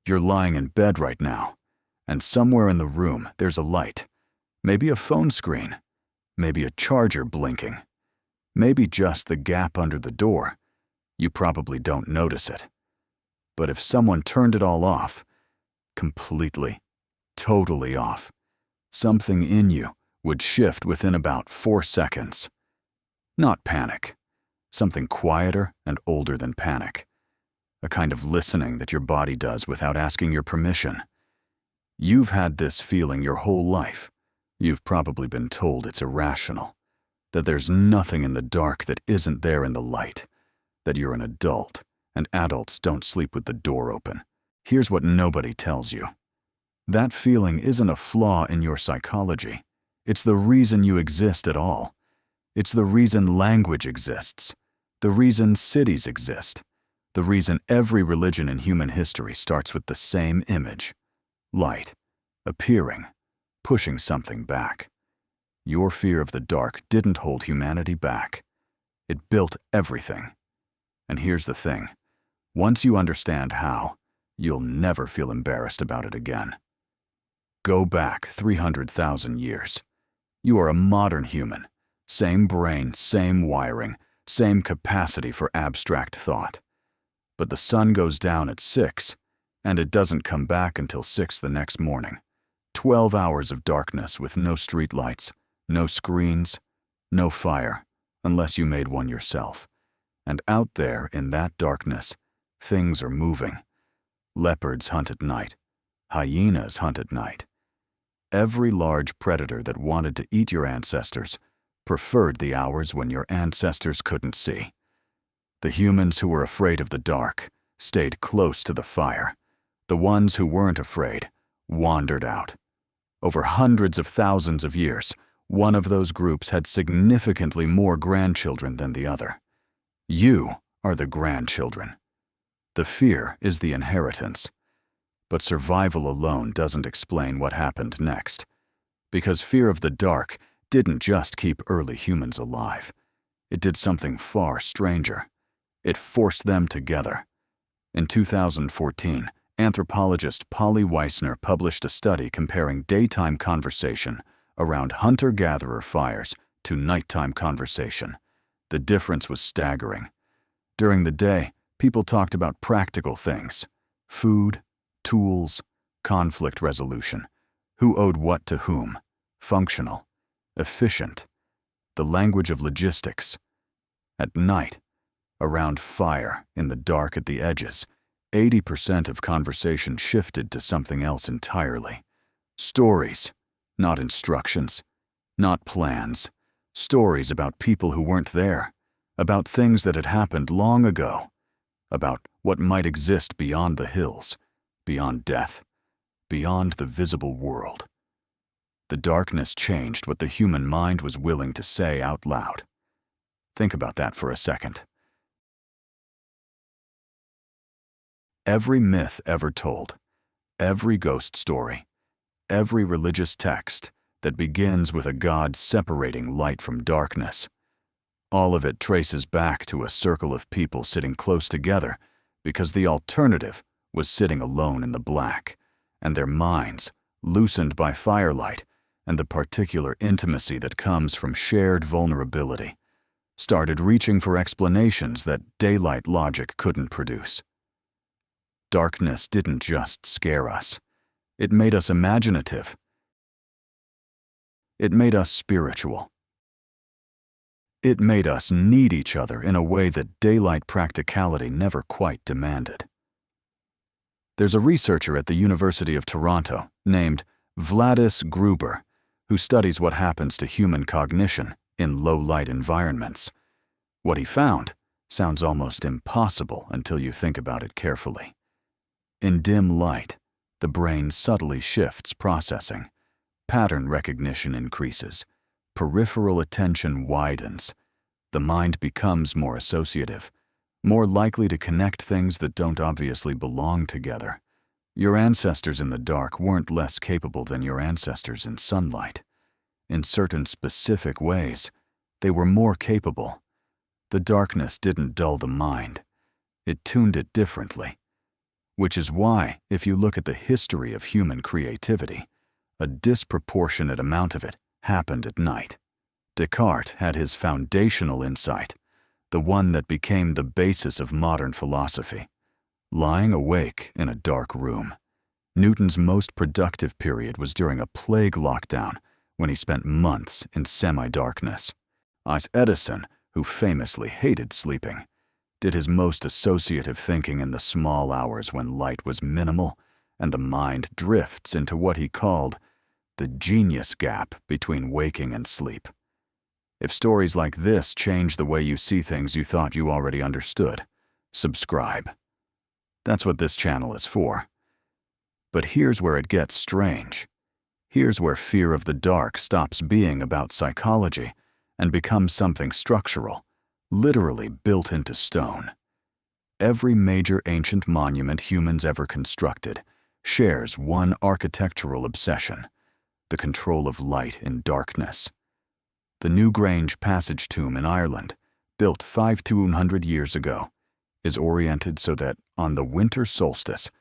You're lying in bed right now, and somewhere in the room there's a light. Maybe a phone screen. Maybe a charger blinking. Maybe just the gap under the door. You probably don't notice it. But if someone turned it all off, completely, totally off, something in you would shift within about 4 seconds. Not panic. Something quieter and older than panic. A kind of listening that your body does without asking your permission. You've had this feeling your whole life. You've probably been told it's irrational, that there's nothing in the dark that isn't there in the light, that you're an adult, and adults don't sleep with the door open. Here's what nobody tells you. That feeling isn't a flaw in your psychology. It's the reason you exist at all. It's the reason language exists, the reason cities exist, the reason every religion in human history starts with the same image: light, appearing, pushing something back. Your fear of the dark didn't hold humanity back. It built everything. And here's the thing. Once you understand how, you'll never feel embarrassed about it again. Go back 300,000 years. You are a modern human. Same brain, same wiring, same capacity for abstract thought. But the sun goes down at 6, and it doesn't come back until 6 the next morning. 12 hours of darkness with no streetlights, no screens, no fire, unless you made one yourself. And out there in that darkness, things are moving. Leopards hunt at night. Hyenas hunt at night. Every large predator that wanted to eat your ancestors preferred the hours when your ancestors couldn't see. The humans who were afraid of the dark stayed close to the fire. The ones who weren't afraid wandered out. Over hundreds of thousands of years, one of those groups had significantly more grandchildren than the other. You are the grandchildren. The fear is the inheritance. But survival alone doesn't explain what happened next, because fear of the dark didn't just keep early humans alive. It did something far stranger. It forced them together. In 2014, anthropologist Polly Weissner published a study comparing daytime conversation around hunter-gatherer fires to nighttime conversation. The difference was staggering. During the day, people talked about practical things: food, tools, conflict resolution, who owed what to whom, functional, efficient, the language of logistics. At night, around fire, in the dark at the edges, 80% of conversation shifted to something else entirely. Stories, not instructions, not plans. Stories about people who weren't there, about things that had happened long ago, about what might exist beyond the hills, beyond death, beyond the visible world. The darkness changed what the human mind was willing to say out loud. Think about that for a second. Every myth ever told, every ghost story, every religious text that begins with a god separating light from darkness, all of it traces back to a circle of people sitting close together because the alternative was sitting alone in the black, and their minds, loosened by firelight and the particular intimacy that comes from shared vulnerability, started reaching for explanations that daylight logic couldn't produce. Darkness didn't just scare us. It made us imaginative. It made us spiritual. It made us need each other in a way that daylight practicality never quite demanded. There's a researcher at the University of Toronto named Vladis Gruber who studies what happens to human cognition in low-light environments. What he found sounds almost impossible until you think about it carefully. In dim light, the brain subtly shifts processing. Pattern recognition increases. Peripheral attention widens. The mind becomes more associative, more likely to connect things that don't obviously belong together. Your ancestors in the dark weren't less capable than your ancestors in sunlight. In certain specific ways, they were more capable. The darkness didn't dull the mind. It tuned it differently. Which is why, if you look at the history of human creativity, a disproportionate amount of it happened at night. Descartes had his foundational insight, the one that became the basis of modern philosophy, lying awake in a dark room. Newton's most productive period was during a plague lockdown when he spent months in semi-darkness. Edison, who famously hated sleeping, did his most associative thinking in the small hours when light was minimal and the mind drifts into what he called the genius gap between waking and sleep. If stories like this change the way you see things you thought you already understood, subscribe. That's what this channel is for. But here's where it gets strange. Here's where fear of the dark stops being about psychology and becomes something structural, literally built into stone. Every major ancient monument humans ever constructed shares one architectural obsession: the control of light in darkness. The Newgrange passage tomb in Ireland, built 500 years ago, is oriented so that on the winter solstice,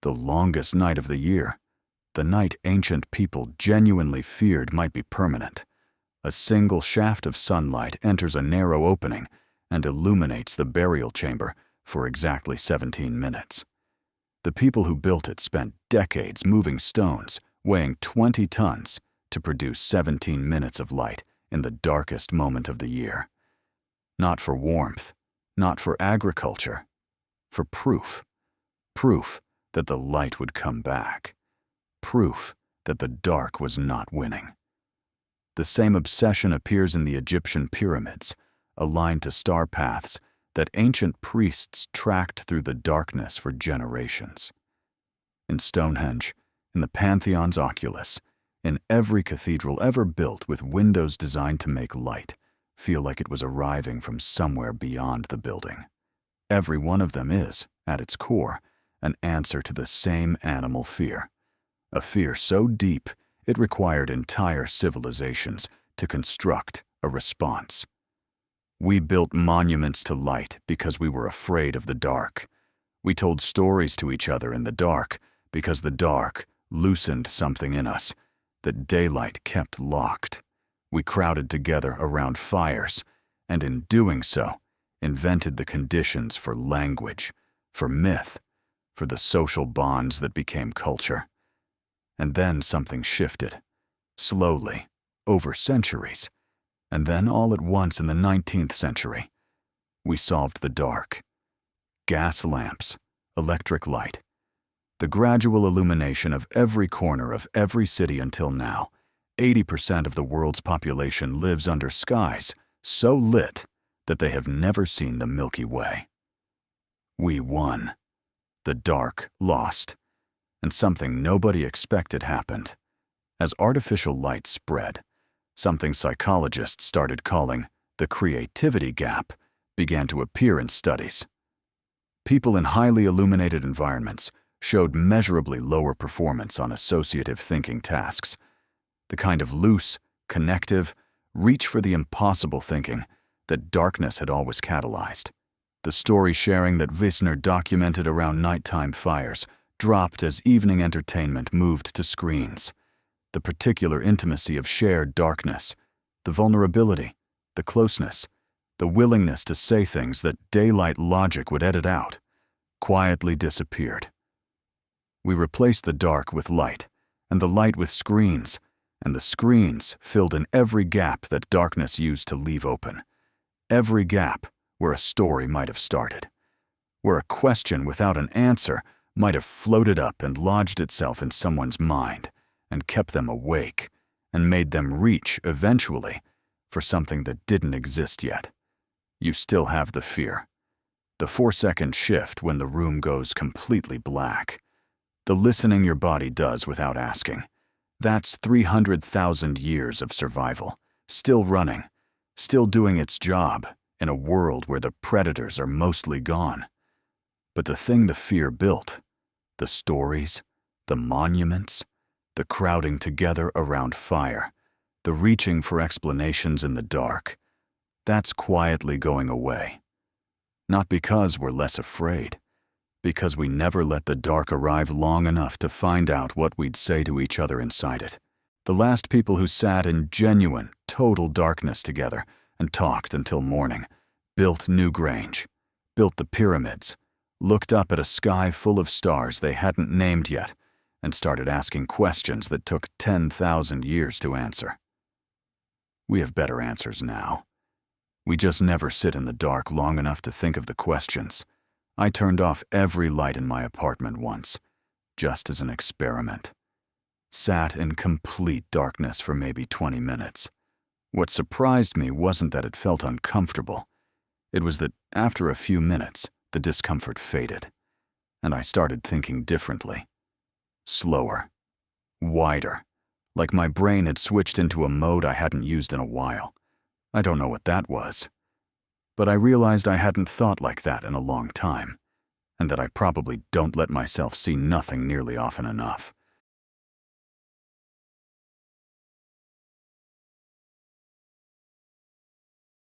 the longest night of the year, the night ancient people genuinely feared might be permanent, a single shaft of sunlight enters a narrow opening and illuminates the burial chamber for exactly 17 minutes. The people who built it spent decades moving stones weighing 20 tons to produce 17 minutes of light in the darkest moment of the year. Not for warmth, not for agriculture, for proof. Proof that the light would come back. Proof that the dark was not winning. The same obsession appears in the Egyptian pyramids, aligned to star paths that ancient priests tracked through the darkness for generations. In Stonehenge, in the Pantheon's oculus, in every cathedral ever built with windows designed to make light feel like it was arriving from somewhere beyond the building. Every one of them is, at its core, an answer to the same animal fear, a fear so deep it required entire civilizations to construct a response. We built monuments to light because we were afraid of the dark. We told stories to each other in the dark because the dark loosened something in us that daylight kept locked. We crowded together around fires, and in doing so, invented the conditions for language, for myth, for the social bonds that became culture. And then something shifted, slowly, over centuries, and then all at once in the 19th century, we solved the dark. Gas lamps, electric light, the gradual illumination of every corner of every city until now. 80% of the world's population lives under skies so lit that they have never seen the Milky Way. We won. The dark lost. And something nobody expected happened. As artificial light spread, something psychologists started calling the creativity gap began to appear in studies. People in highly illuminated environments showed measurably lower performance on associative thinking tasks, the kind of loose, connective, reach for the impossible thinking that darkness had always catalyzed. The story sharing that Visner documented around nighttime fires dropped as evening entertainment moved to screens. The particular intimacy of shared darkness, the vulnerability, the closeness, the willingness to say things that daylight logic would edit out, quietly disappeared. We replaced the dark with light, and the light with screens, and the screens filled in every gap that darkness used to leave open. Every gap where a story might have started, where a question without an answer might have floated up and lodged itself in someone's mind and kept them awake and made them reach, eventually, for something that didn't exist yet. You still have the fear. The 4-second shift when the room goes completely black. The listening your body does without asking. That's 300,000 years of survival, still running, still doing its job in a world where the predators are mostly gone. But the thing the fear built, the stories, the monuments, the crowding together around fire, the reaching for explanations in the dark, that's quietly going away. Not because we're less afraid, Because we never let the dark arrive long enough to find out what we'd say to each other inside it. The last people who sat in genuine, total darkness together and talked until morning, built Newgrange, built the pyramids, looked up at a sky full of stars they hadn't named yet, and started asking questions that took 10,000 years to answer. We have better answers now. We just never sit in the dark long enough to think of the questions. I turned off every light in my apartment once, just as an experiment. Sat in complete darkness for maybe 20 minutes. What surprised me wasn't that it felt uncomfortable. It was that after a few minutes, the discomfort faded, and I started thinking differently. Slower. Wider. Like my brain had switched into a mode I hadn't used in a while. I don't know what that was. But I realized I hadn't thought like that in a long time, and that I probably don't let myself see nothing nearly often enough.